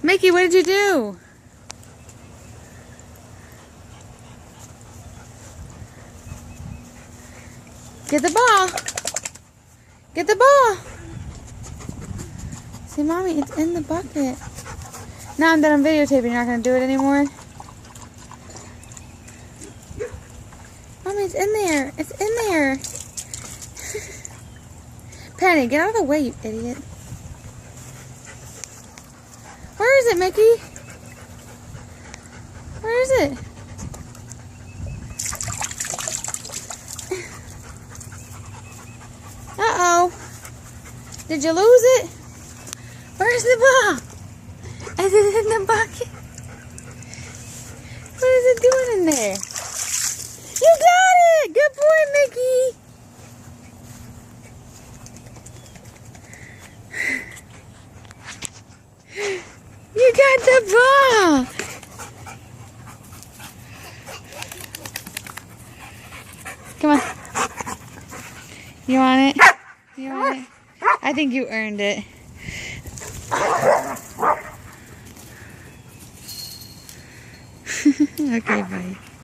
Mickey, what did you do? Get the ball. Get the ball. See, Mommy, it's in the bucket. Now I'm done on videotaping. You're not going to do it anymore? Mommy, it's in there. It's in there. Penny, get out of the way, you idiot. Where is it, Mickey? Where is it? Uh-oh. Did you lose it? Where's the ball? Is it in the bucket? What is it doing in there? You got it! Good boy, Mickey! You got the ball! Come on. You want it? You want it? I think you earned it. Okay, bye.